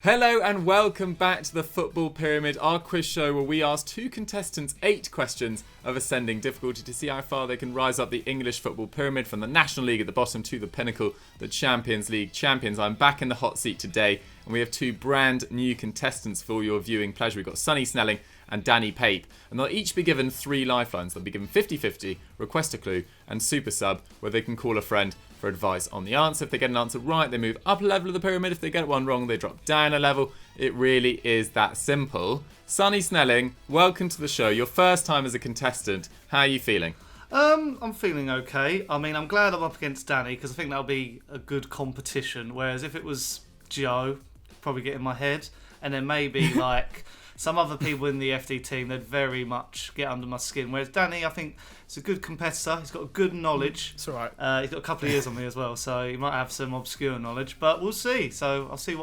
Hello and welcome back to the Football Pyramid, our quiz show where we ask two contestants 8 questions of ascending difficulty to see how far they can rise up the English football pyramid from the National League at the bottom to the pinnacle, the Champions League champions. I'm back in the hot seat today and we have two brand new contestants for your viewing pleasure. We've got Sonny Snelling and Danny Pape, and they'll each be given 3 lifelines. They'll be given 50-50, request a clue, and super sub, where they can call a friend for advice on the answer. If they get an answer right, they move up a level of the pyramid. If they get one wrong, they drop down a level. It really is that simple. Sonny Snelling, welcome to the show. Your first time as a contestant. How are you feeling? I'm feeling okay. I mean, I'm glad I'm up against Danny because I think that'll be a good competition. Whereas if it was Joe, probably get in my head, and then maybe like some other people in the FD team, they'd very much get under my skin. Whereas Danny, I think, is a good competitor. He's got good knowledge. It's all right. He's got a couple of years on me as well, so he might have some obscure knowledge. But we'll see. So I'll see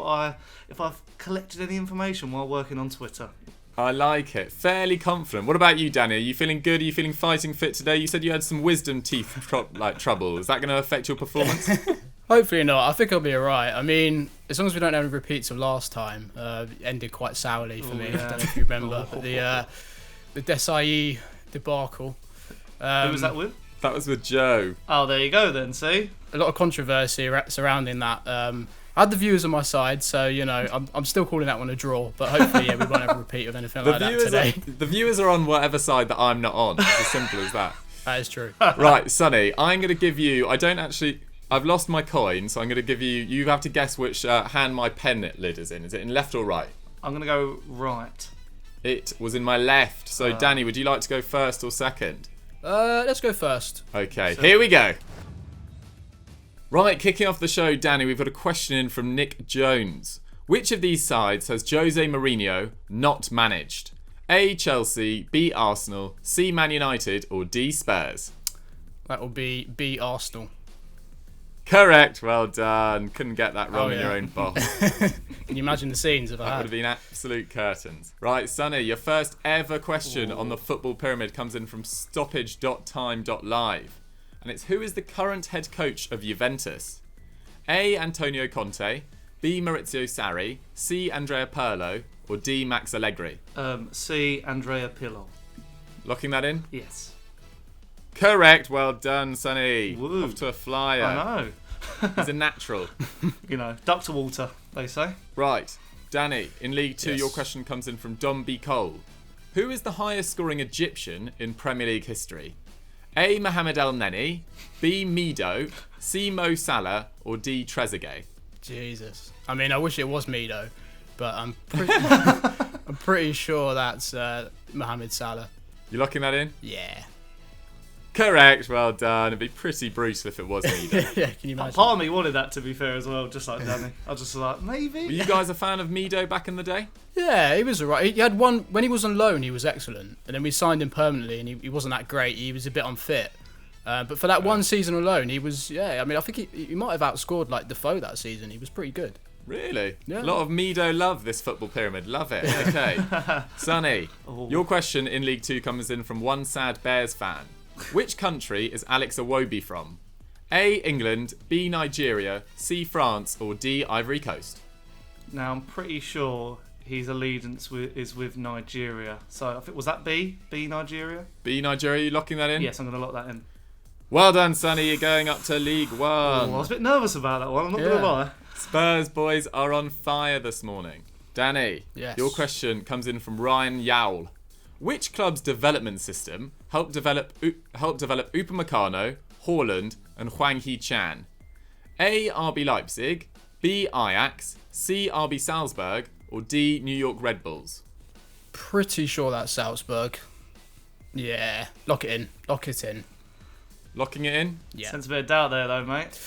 if I've collected any information while working on Twitter. I like it. Fairly confident. What about you, Danny? Are you feeling good? Are you feeling fighting fit today? You said you had some wisdom teeth trouble. Is that going to affect your performance? Hopefully not. I think I'll be alright. I mean, as long as we don't have any repeats of last time, it ended quite sourly for me. Yeah. I don't know if you remember. But the Desai debacle. Who was that with? That was with Joe. Oh, there you go then, see? A lot of controversy surrounding that. I had the viewers on my side, so, you know, I'm still calling that one a draw. But hopefully, we won't have a repeat of anything like that today. The viewers are on whatever side that I'm not on. It's as simple as that. That is true. Right, Sonny, I'm going to give you... I've lost my coin, so I'm going to give you... You have to guess which hand my pen lid is in. Is it in left or right? I'm going to go right. It was in my left. So, Danny, would you like to go first or second? Let's go first. Okay, here we go. Right, kicking off the show, Danny, we've got a question in from Nick Jones. Which of these sides has Jose Mourinho not managed? A, Chelsea, B, Arsenal, C, Man United, or D, Spurs? That will be B, Arsenal. Correct, well done. Couldn't get that wrong in your own box. Can you imagine the scenes if I That had? would have been absolute curtains. Right, Sonny, your first ever question on the Football Pyramid comes in from stoppage.time.live. And it's, who is the current head coach of Juventus? A, Antonio Conte, B, Maurizio Sarri, C, Andrea Pirlo, or D, Max Allegri? C, Andrea Pirlo. Locking that in? Yes. Correct, well done, Sonny. Woo. Off to a flyer. I know. He's a natural. You know, duck to water, they say. Right, Danny, in League 2, Yes. your question comes in from Dom B. Cole. Who is the highest scoring Egyptian in Premier League history? A, Mohamed El Neni, B, Mido, C, Mo Salah, or D, Trezeguet? Jesus. I mean, I wish it was me though, but I'm pretty sure that's Mohamed Salah. You locking that in? Yeah. Correct, well done. It'd be pretty brutal if it was Mido. Yeah, can you imagine? Part of me wanted that, to be fair, as well, just like Danny. I was just like, Were maybe. you guys a fan of Mido back in the day? Yeah, he was alright. He had one when he was on loan. He was excellent, and then we signed him permanently, and he wasn't that great. He was a bit unfit, but for that one season alone, he was. Yeah, I mean, I think he might have outscored like Defoe that season. He was pretty good. Really? Yeah. A lot of Mido love this Football Pyramid. Love it. Okay. Sonny, your question in League 2 comes in from one sad Bears fan. Which country is Alex Iwobi from? A, England, B, Nigeria, C, France, or D, Ivory Coast? Now, I'm pretty sure his allegiance is with Nigeria. So, was that B? B, Nigeria? B, Nigeria, you locking that in? Yes, I'm going to lock that in. Well done, Sonny. You're going up to League 1. I was a bit nervous about that one, I'm not going to lie. Spurs boys are on fire this morning. Danny, Yes. your question comes in from Ryan Yowle. Which club's development system helped develop Upamecano, Haaland, and Hwang Hee-chan? A, RB Leipzig, B, Ajax, C, RB Salzburg, or D, New York Red Bulls? Pretty sure that's Salzburg. Yeah, lock it in. Lock it in. Locking it in? Yeah. Sense a bit of doubt there, though, mate.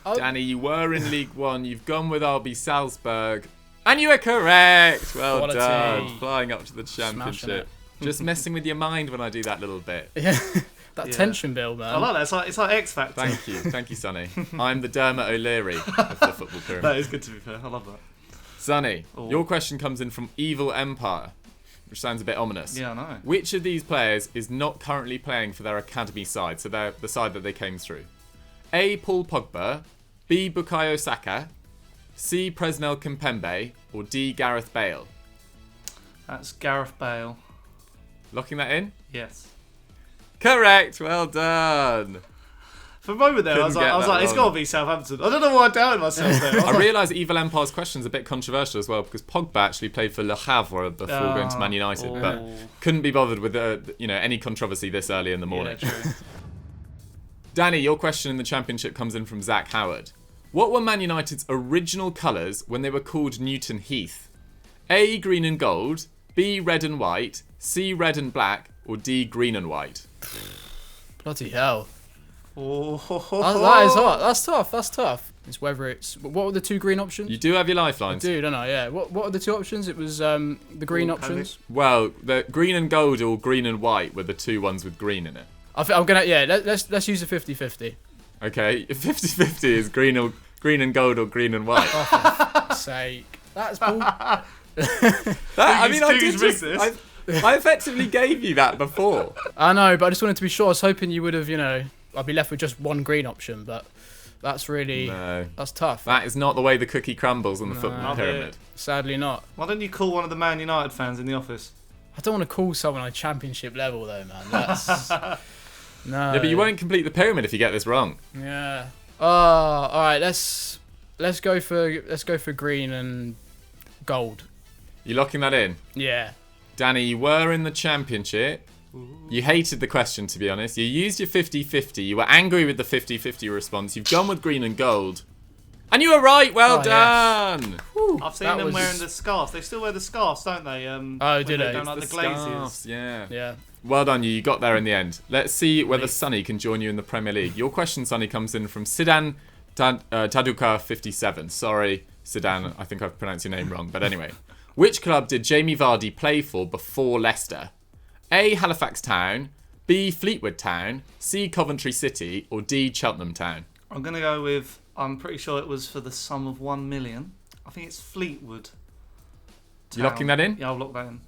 Oh. Danny, you were in League 1. You've gone with RB Salzburg. And you were correct. Well Quality. done. Flying up to the Smashing championship. it. Just messing with your mind when I do that little bit. Yeah, that Yeah. tension bill, man. I like that. It's like X Factor. Thank you, Sonny. I'm the Dermot O'Leary of the Football That Pyramid. is good, to be fair. I love that. Sonny, Oh. your question comes in from Evil Empire, which sounds a bit ominous. Yeah, I know. Which of these players is not currently playing for their academy side, so they're the side that they came through? A, Paul Pogba, B, Bukayo Saka, C, Presnel Kimpembe, or D. Gareth Bale? That's Gareth Bale. Locking that in? Yes. Correct. Well done. For a moment there, I was like, it's got to be Southampton. I don't know why I doubted myself there. I realised Eva Lampard's question is a bit controversial as well because Pogba actually played for Le Havre before going to Man United, but couldn't be bothered with any controversy this early in the morning. Yeah, true. Danny, your question in the Championship comes in from Zach Howard. What were Man United's original colours when they were called Newton Heath? A. Green and gold, B. Red and white, C. Red and black, or D. Green and white? Bloody hell. Oh. That is hard. That's tough. It's whether it's... What were the 2 green options? You do have your lifelines. I do, don't I? Yeah. What are the 2 options? It was the green options. Well, the green and gold or green and white were the 2 ones with green in it. I'm gonna... Yeah, let's use a 50-50. Okay, 50-50 is green and gold or green and white. Oh, for fuck's sake. That's bull... I effectively gave you that before. I know, but I just wanted to be sure. I was hoping you would have, I'd be left with just 1 green option, but that's really... No. That's tough. That is not the way the cookie crumbles on the football pyramid. Sadly not. Why don't you call one of the Man United fans in the office? I don't want to call someone on a Championship level, though, man. That's... No. Yeah, but you won't complete the pyramid if you get this wrong. Yeah. Oh, all right. Let's go for green and gold. You locking that in? Yeah. Danny, you were in the Championship. You hated the question, to be honest. You used your 50-50. You were angry with the 50-50 response. You've gone with green and gold. And you were right. Well done. Yes. I've seen them wearing the scarves. They still wear the scarves, don't they? Do they? Don't like the glaziers. Yeah. Yeah. Well done, you got there in the end. Let's see whether Sonny can join you in the Premier League. Your question, Sonny, comes in from Sidan Taduka57. Sorry, Sidan, I think I've pronounced your name wrong. But anyway, which club did Jamie Vardy play for before Leicester? A. Halifax Town, B. Fleetwood Town, C. Coventry City, or D. Cheltenham Town? I'm going to go with, I'm pretty sure it was for the sum of 1 million. I think it's Fleetwood Town. You locking that in? Yeah, I'll lock that in.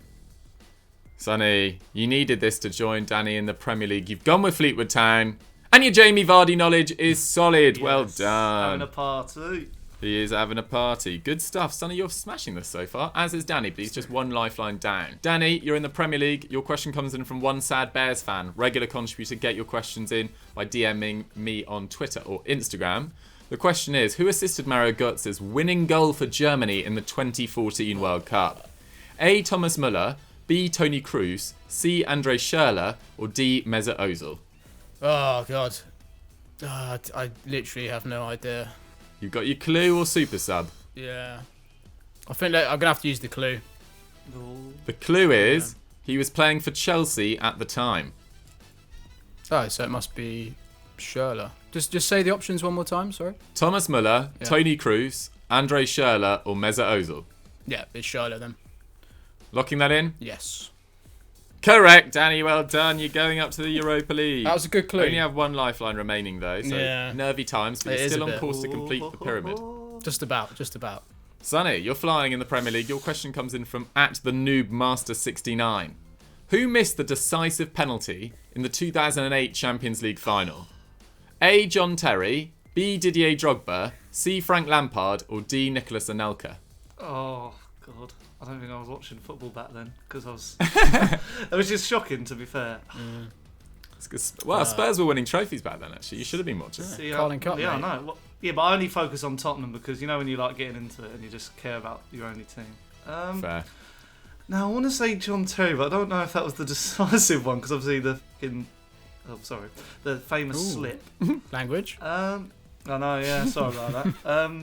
Sonny, you needed this to join Danny in the Premier League. You've gone with Fleetwood Town. And your Jamie Vardy knowledge is solid. Yes, well done. Having a party. He is having a party. Good stuff. Sonny, you're smashing this so far, as is Danny, but he's just 1 lifeline down. Danny, you're in the Premier League. Your question comes in from one sad Bears fan. Regular contributor, get your questions in by DMing me on Twitter or Instagram. The question is, who assisted Mario Götze's winning goal for Germany in the 2014 World Cup? A. Thomas Müller, B. Toni Kroos, C. Andre Schürrle, or D. Mesut Ozil? Oh, God. I literally have no idea. You've got your clue or super sub? Yeah. I think that I'm going to have to use the clue. The clue is, he was playing for Chelsea at the time. Oh, so it must be Schürrle. Just say the options one more time, sorry. Thomas Müller, Toni Kroos, Andre Schürrle, or Mesut Ozil? Yeah, it's Schürrle then. Locking that in? Yes. Correct, Danny. Well done. You're going up to the Europa League. That was a good clue. Only have 1 lifeline remaining, though. So nervy times, but you're still on course to complete the pyramid. Just about. Sonny, you're flying in the Premier League. Your question comes in from @TheNoobMaster69. Who missed the decisive penalty in the 2008 Champions League final? A. John Terry, B. Didier Drogba, C. Frank Lampard, or D. Nicolas Anelka? Oh, God. I don't think I was watching football back then because I was. It was just shocking, to be fair. Well, Spurs were winning trophies back then. Actually, you should have been watching. Carling Cup, yeah, mate. I know. Well, yeah, but I only focus on Tottenham because when you like getting into it and you just care about your only team. Fair. Now I want to say John Terry, but I don't know if that was the decisive one because obviously the famous slip. Language. I know. Yeah, sorry about that.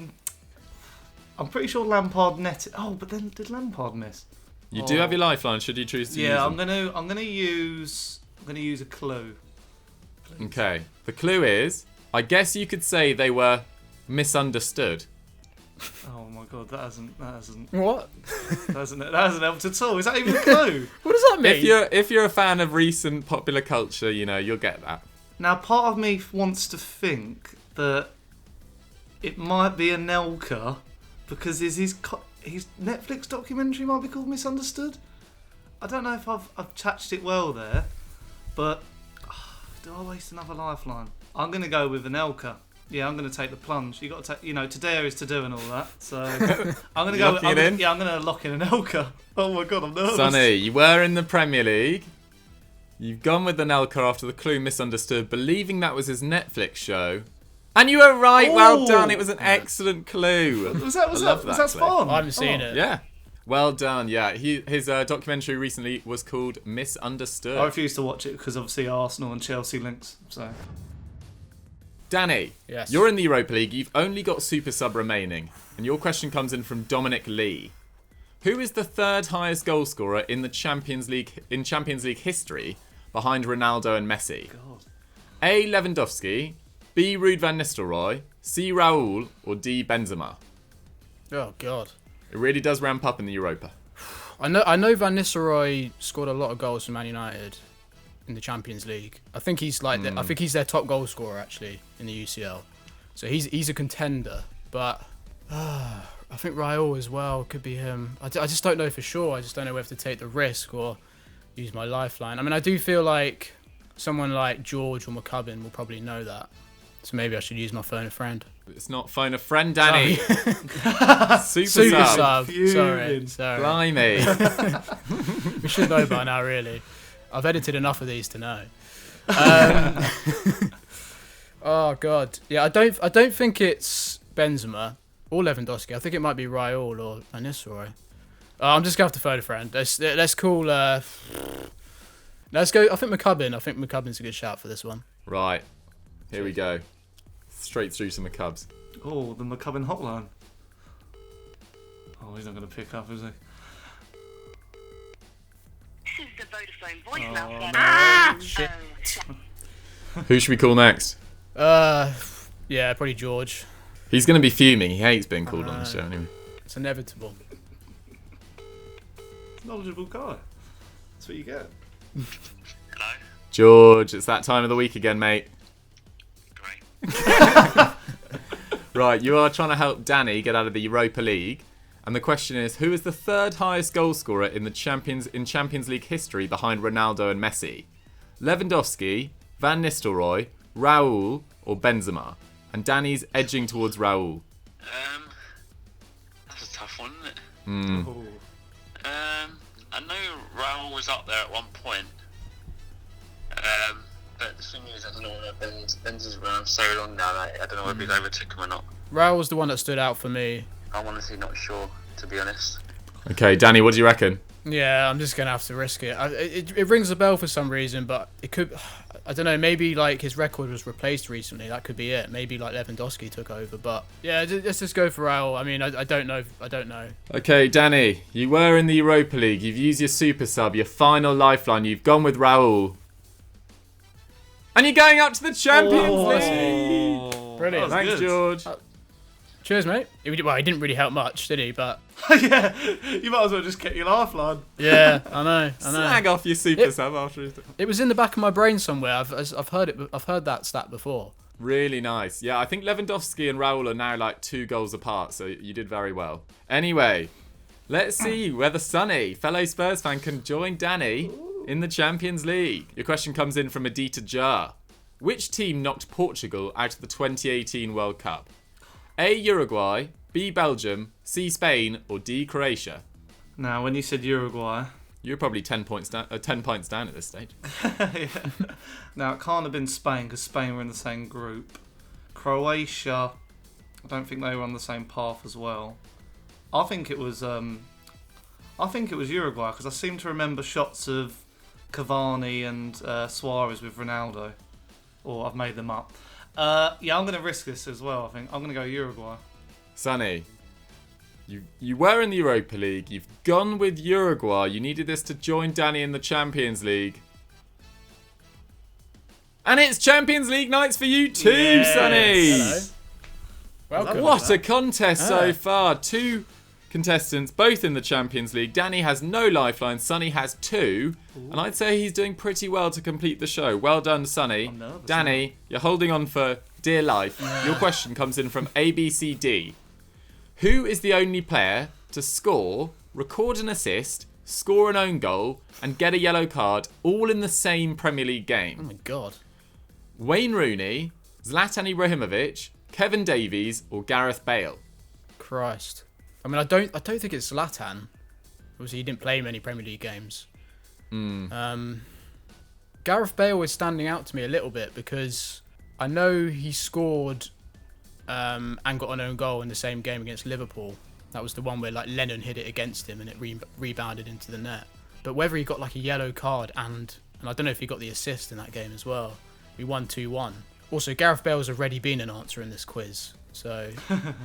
I'm pretty sure Lampard netted. Oh, but then did Lampard miss? You do have your lifeline. Should you choose to use Yeah, them? I'm gonna use a clue. Please. Okay. The clue is, I guess you could say they were misunderstood. Oh my God, that hasn't What? that hasn't helped at all. Is that even a clue? What does that mean? If you're a fan of recent popular culture, you'll get that. Now, part of me wants to think that it might be Anelka because his Netflix documentary might be called Misunderstood. I don't know if I've attached it well there, but do I waste another lifeline? I'm going to go with Anelka. Yeah, I'm going to take the plunge. You got to take, to dare is to do and all that. So I'm going to go. Locking it in? Yeah, I'm going to lock in an Elka. Oh my god, I'm nervous. Sonny, you were in the Premier League. You've gone with Anelka after the clue misunderstood, believing that was his Netflix show. And you were right. Well done. It was an excellent clue. Was that clip. fun? I haven't seen it. Yeah. Well done. Yeah. His documentary recently was called Misunderstood. I refuse to watch it because obviously Arsenal and Chelsea links. So. Danny, Yes. you're in the Europa League. You've only got Super Sub remaining. And your question comes in from Dominic Lee. Who is the third highest goal scorer in the Champions League history behind Ronaldo and Messi? God. A. Lewandowski, B. Ruud van Nistelrooy, C. Raul, or D. Benzema? Oh God. It really does ramp up in the Europa. I know Van Nistelrooy scored a lot of goals for Man United in the Champions League. I think he's I think he's their top goal scorer actually in the UCL. So he's a contender, but I think Raul as well could be him. I just don't know for sure. I just don't know whether to take the risk or use my lifeline. I mean, I do feel like someone like George or McCubbin will probably know that. So maybe I should use my phone a friend. It's not phone a friend, Danny. Super sub. Sorry. Blimey. We should know by now, really. I've edited enough of these to know. Oh God, yeah. I don't think it's Benzema or Lewandowski. I think it might be Raul or Van Nistelrooy. I'm just gonna have to phone a friend. Let's call. Let's go. I think McCubbin. I think McCubbin's a good shout for this one. Right. Here we go. Straight through to McCubbs. Oh, the McCubbin hotline. Oh, he's not going to pick up, is he? This is the Vodafone voicemail Shit. Who should we call next? Yeah, probably George. He's going to be fuming. He hates being called on the show anyway. It's inevitable. Knowledgeable guy. That's what you get. Hello? George, it's that time of the week again, mate. Great. Right, you are trying to help Danny get out of the Europa League. And the question is, who is the third highest goal scorer in Champions League history behind Ronaldo and Messi? Lewandowski, Van Nistelrooy, Raul, or Benzema? And Danny's edging towards Raul. That's a tough one, isn't it? Oh. I know Raul was up there at one point. But the thing is, I don't know whether Benz is around so long now that I don't know whether he's overtook him or not. Raul was the one that stood out for me. I'm honestly not sure, to be honest. Okay, Danny, what do you reckon? Yeah, I'm just gonna have to risk it. It rings a bell for some reason, but it could. I don't know. Maybe like his record was replaced recently. That could be it. Maybe like Lewandowski took over. But yeah, let's just go for Raul. I mean, I don't know. I don't know. Okay, Danny, you were in the Europa League. You've used your super sub, your final lifeline. You've gone with Raul. And you're going up to the Champions League. Brilliant. Thanks, good. George. Cheers, mate. Well, he didn't really help much, did he? But Yeah, you might as well just get your lifeline. yeah, I know. Slag off your super sub after his... It was in the back of my brain somewhere. I've heard it. I've heard that stat before. Really nice. Yeah, I think Lewandowski and Raul are now like 2 goals apart, so you did very well. Anyway, let's see whether Sonny, fellow Spurs fan, can join Danny in the Champions League. Your question comes in from Adita Jar. Which team knocked Portugal out of the 2018 World Cup? A. Uruguay, B. Belgium, C. Spain, or D. Croatia? Now, when you said Uruguay, You're probably 10 points down at this stage. yeah. Now it can't have been Spain because Spain were in the same group. Croatia, I don't think they were on the same path as well. I think it was Uruguay because I seem to remember shots of Cavani and Suarez with Ronaldo. Or I've made them up. Yeah, I'm going to risk this as well, I think. I'm going to go Uruguay. Sonny, you were in the Europa League. You've gone with Uruguay. You needed this to join Danny in the Champions League. And it's Champions League nights for you too, Yes. Sonny. Hello. Welcome. What a contest so far. 2 contestants, both in the Champions League. Danny has no lifeline. Sonny has 2. And I'd say he's doing pretty well to complete the show. Well done, Sonny. I'm nervous Danny, you're holding on for dear life. Your question comes in from ABCD. Who is the only player to score, record an assist, score an own goal, and get a yellow card all in the same Premier League game? Oh my god. Wayne Rooney, Zlatan Ibrahimovic, Kevin Davies or Gareth Bale? Christ. I mean, I don't think it's Zlatan. Obviously, he didn't play many Premier League games. Gareth Bale is standing out to me a little bit because I know he scored and got an own goal in the same game against Liverpool. That was the one where like Lennon hit it against him and it rebounded into the net. But whether he got like a yellow card and I don't know if he got the assist in that game as well. We won 2-1. Also, Gareth Bale has already been an answer in this quiz. So,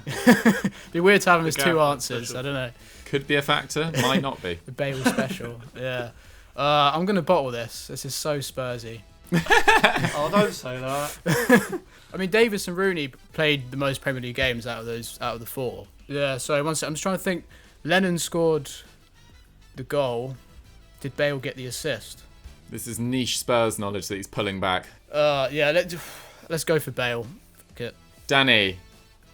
it'd be weird to have him as two answers. I don't know. Could be a factor, might not be. The Bale special, yeah. I'm going to bottle this. This is so Spursy. Oh, don't say that. I mean, Davis and Rooney played the most Premier League games out of the four. Yeah, so one second. I'm just trying to think. Lennon scored the goal. Did Bale get the assist? This is niche Spurs knowledge that he's pulling back. Yeah, let's go for Bale. Fuck it. Danny,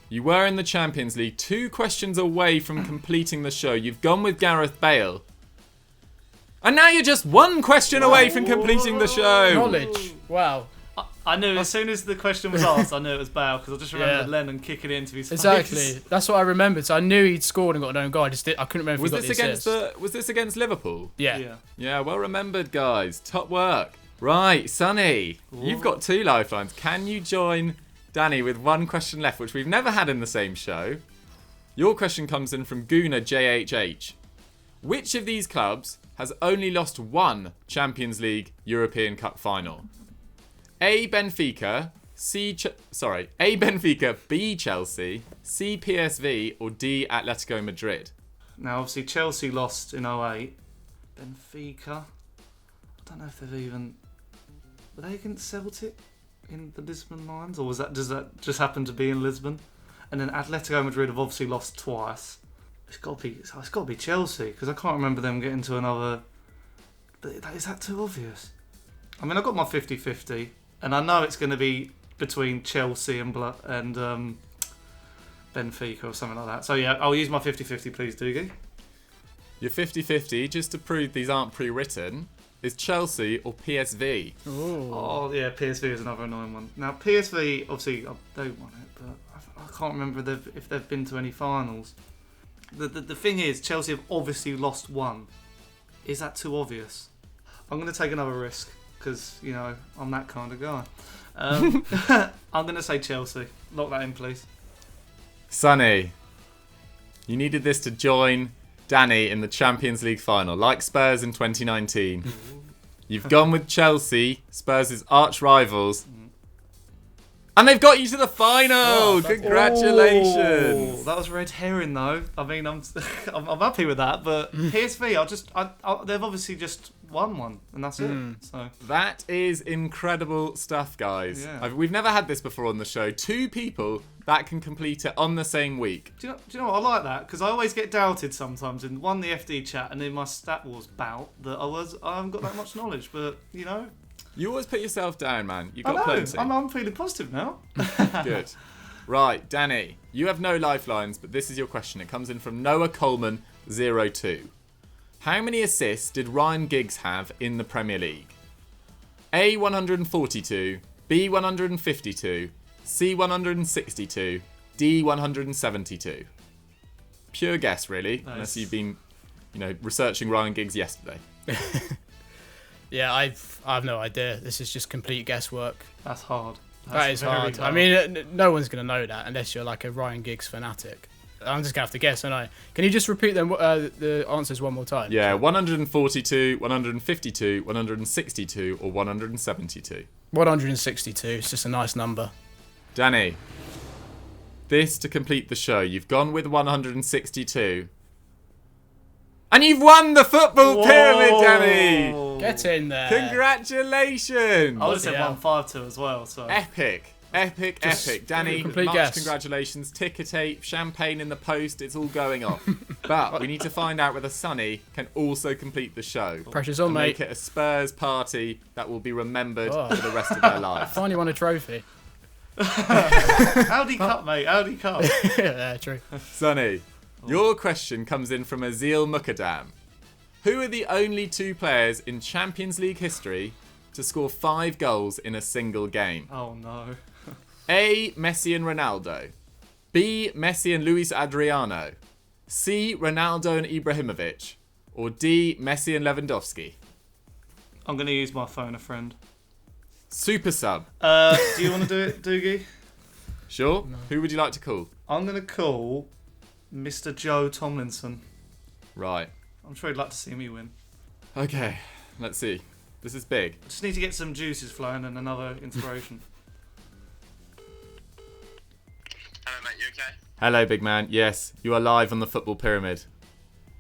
you were in the Champions League 2 questions away from completing the show. You've gone with Gareth Bale. And now you're just 1 question away from completing the show. Knowledge. Wow. I knew as soon as the question was asked, I knew it was Bale because I just remembered Lennon kicking it into his face. Exactly. That's what I remembered. So I knew he'd scored and got an own goal. I couldn't remember if he got the assist. Was this against Liverpool? Yeah. Yeah, well remembered, guys. Top work. Right, Sonny, you've got 2 lifelines. Can you join Danny with 1 question left, which we've never had in the same show? Your question comes in from Guna JHH. Which of these clubs has only lost 1 Champions League European Cup final? A. Benfica, A. Benfica, B. Chelsea, C. PSV, or D. Atletico Madrid? Now, obviously, Chelsea lost in 08. Benfica, I don't know if they've even... Were they against Celtic in the Lisbon lines? Or does that just happen to be in Lisbon? And then Atletico Madrid have obviously lost twice. It's got to be Chelsea, because I can't remember them getting to another... Is that too obvious? I mean, I've got my 50-50, and I know it's going to be between Chelsea and Benfica or something like that. So yeah, I'll use my 50-50, please, Doogie. Your 50-50, just to prove these aren't pre-written, is Chelsea or PSV. Ooh. Oh yeah, PSV is another annoying one. Now PSV, obviously, they won it, but I can't remember if they've been to any finals. The thing is, Chelsea have obviously lost 1. Is that too obvious? I'm going to take another risk because, you know, I'm that kind of guy. I'm going to say Chelsea. Lock that in, please. Sonny, you needed this to join Danny in the Champions League final, like Spurs in 2019. You've gone with Chelsea, Spurs' arch rivals. And they've got you to the final! Oh, Congratulations! Oh, that was red herring, though. I mean, I'm happy with that, but PSV, they've obviously just won one, and that's it. So that is incredible stuff, guys. Yeah. We've never had this before on the show. 2 people that can complete it on the same week. Do you know what? I like that, because I always get doubted sometimes in the FD chat and in my Stat Wars bout that I haven't got that much knowledge, but, you know... You always put yourself down, man. You've I got know. plenty. I'm feeling positive now. Good. Right, Danny, you have no lifelines, but this is your question. It comes in from Noah Coleman 02. How many assists did Ryan Giggs have in the Premier League? A 142, B 152, C 162, D 172. Pure guess, really, Nice. unless you've been, researching Ryan Giggs yesterday. Yeah, I have no idea. This is just complete guesswork. That's hard. That is very hard. I mean, no one's going to know that unless you're like a Ryan Giggs fanatic. I'm just going to have to guess, aren't I? Can you just repeat them, the answers one more time? Yeah, 142, 152, 162, or 172. 162. It's just a nice number. Danny, this to complete the show. You've gone with 162. And you've won the football pyramid, Danny! Get in there. Congratulations! I would have said Yeah. 152 as well. So Epic. Danny, complete much guess. congratulations. Ticker tape, champagne in the post, it's all going off. But we need to find out whether Sonny can also complete the show. Pressure's on, And mate. make it a Spurs party that will be remembered Oh. for the rest of their life. Finally won a trophy. Audi Cup, mate. Audi Cup. Yeah, true. Sonny, your question comes in from Azil Mukadam. Who are the only 2 players in Champions League history to score 5 goals in a single game? Oh no. A. Messi and Ronaldo. B. Messi and Luis Adriano. C. Ronaldo and Ibrahimovic. Or D. Messi and Lewandowski. I'm going to use my phone a friend. Super sub. Do you want to do it, Doogie? Sure. No. Who would you like to call? I'm going to call Mr. Joe Tomlinson. Right. I'm sure he'd like to see me win. Okay. Let's see. This is big. I just need to get some juices flowing and another inspiration. Hello, mate. You okay? Hello, big man. Yes, you are live on the Football Pyramid.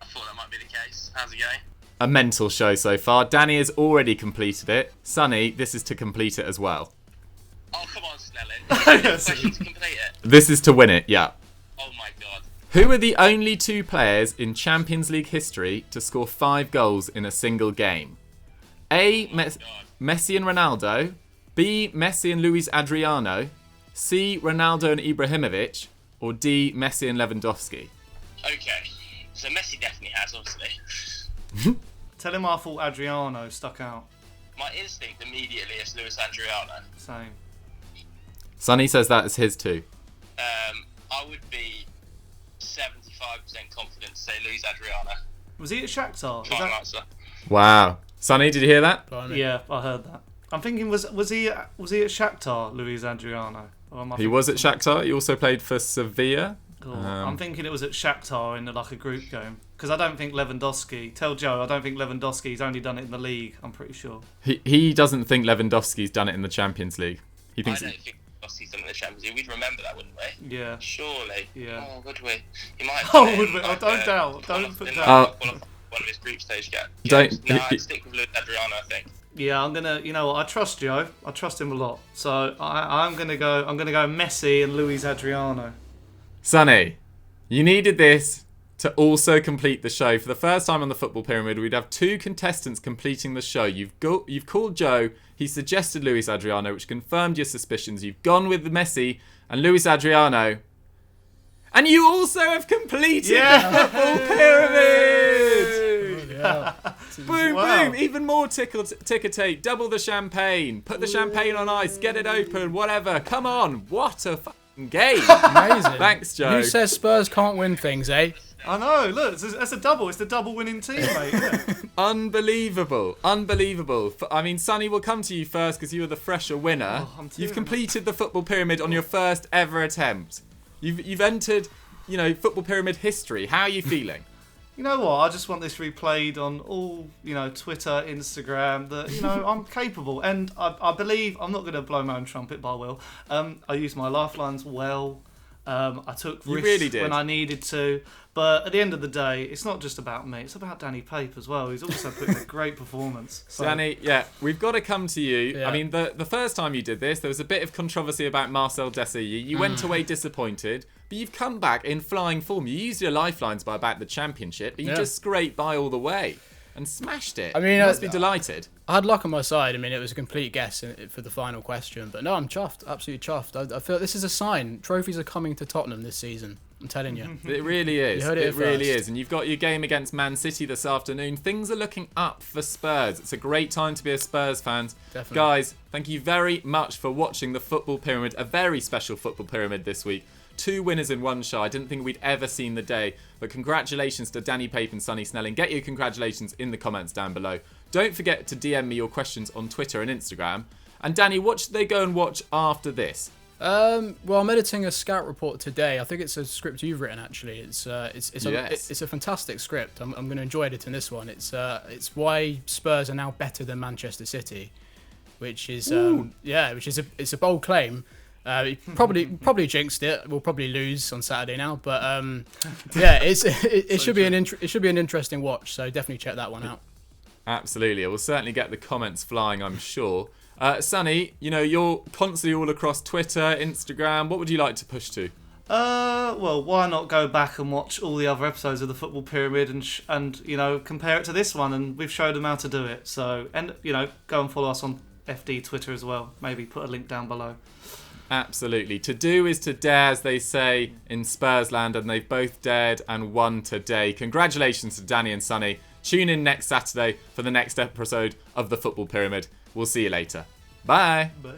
I thought that might be the case. How's it going? A mental show so far. Danny has already completed it. Sonny, this is to complete it as well. Oh, come on, Snelling. Question to complete it. This is to win it, yeah. Oh my god. Who are the only two players in Champions League history to score 5 goals in a single game? A. Messi and Ronaldo. B. Messi and Luis Adriano. C. Ronaldo and Ibrahimovic. Or D. Messi and Lewandowski. Okay. So Messi definitely has, obviously. Tell him I thought Adriano stuck out. My instinct immediately is Luis Adriano. Same. Sonny says that is his too. I would be 75% confident to say Luis Adriano. Was he at Shakhtar? Final answer. Wow. Sonny, did you hear that? Yeah, I heard that. I'm thinking, was he at Shakhtar, Luis Adriano? He was at Shakhtar. He also played for Sevilla. Cool. I'm thinking it was at Shakhtar in like a group game. Because I don't think Lewandowski... Tell Joe, I don't think Lewandowski's only done it in the league, I'm pretty sure. He doesn't think Lewandowski's done it in the Champions League. He thinks I don't think Lewandowski's done it in the Champions League. We'd remember that, wouldn't we? Yeah. Surely. Yeah. Oh, would we? He might have Oh, done it would in, we? like, Don't doubt. Don't put doubt. One of his group stage games. Don't- No, I'd stick with Luis Adriano, I think. Yeah, I'm gonna. You know what? I trust Joe. I trust him a lot. So I'm gonna go. I'm gonna go Messi and Luis Adriano. Sonny, you needed this to also complete the show. For the first time on the Football Pyramid, we'd have 2 contestants completing the show. You've called Joe. He suggested Luis Adriano, which confirmed your suspicions. You've gone with Messi and Luis Adriano. And you also have completed the Football Pyramid! Boom, Wow. boom, even more ticker tape, double the champagne, put the champagne on ice, get it open, whatever. Come on, what a fucking game. Amazing. Thanks, Joe. Who says Spurs can't win things, eh? I know. Look, that's a double. It's the double winning team, mate. Isn't it? Unbelievable. I mean, Sonny, we'll come to you first because you were the fresher winner. I'm tearing You've up. completed the Football Pyramid on your first ever attempt. You've entered, Football Pyramid history. How are you feeling? You know what? I just want this replayed on all, Twitter, Instagram, that, I'm capable. And I believe, I'm not going to blow my own trumpet, but I will. I used my lifelines well. I took You risks really did. when I needed to. But at the end of the day, it's not just about me. It's about Danny Pape as well. He's also put in a great performance. So, Danny, yeah, we've got to come to you. Yeah. I mean, the first time you did this, there was a bit of controversy about Marcel Desailly. You went away disappointed, but you've come back in flying form. You used your lifelines by about the championship, but you just scraped by all the way and smashed it. I mean, you must be delighted. I had luck on my side. I mean, it was a complete guess for the final question. But no, I'm chuffed. Absolutely chuffed. I feel this is a sign. Trophies are coming to Tottenham this season. I'm telling you. It really is. You heard it really first. is. And you've got your game against Man City this afternoon. Things are looking up for Spurs. It's a great time to be a Spurs fan. Definitely. Guys, thank you very much for watching the Football Pyramid, a very special Football Pyramid this week. 2 winners in one show. I didn't think we'd ever seen the day. But congratulations to Danny Pape and Sonny Snelling. Get your congratulations in the comments down below. Don't forget to DM me your questions on Twitter and Instagram. And Danny, what should they go and watch after this? Well, I'm editing a scout report today. I think it's a script you've written, actually. It's a fantastic script. I'm going to enjoy editing this one. It's why Spurs are now better than Manchester City, which is it's a bold claim. Probably jinxed it. We'll probably lose on Saturday now, but it should be an interesting watch. So definitely check that one out. Absolutely. I will certainly get the comments flying, I'm sure. Sonny, you're constantly all across Twitter, Instagram. What would you like to push to? Well, why not go back and watch all the other episodes of the Football Pyramid and compare it to this one, and we've showed them how to do it. So, and go and follow us on FD Twitter as well. Maybe put a link down below. Absolutely. To do is to dare, as they say in Spursland, and they've both dared and won today. Congratulations to Danny and Sonny. Tune in next Saturday for the next episode of the Football Pyramid. We'll see you later. Bye. Bye.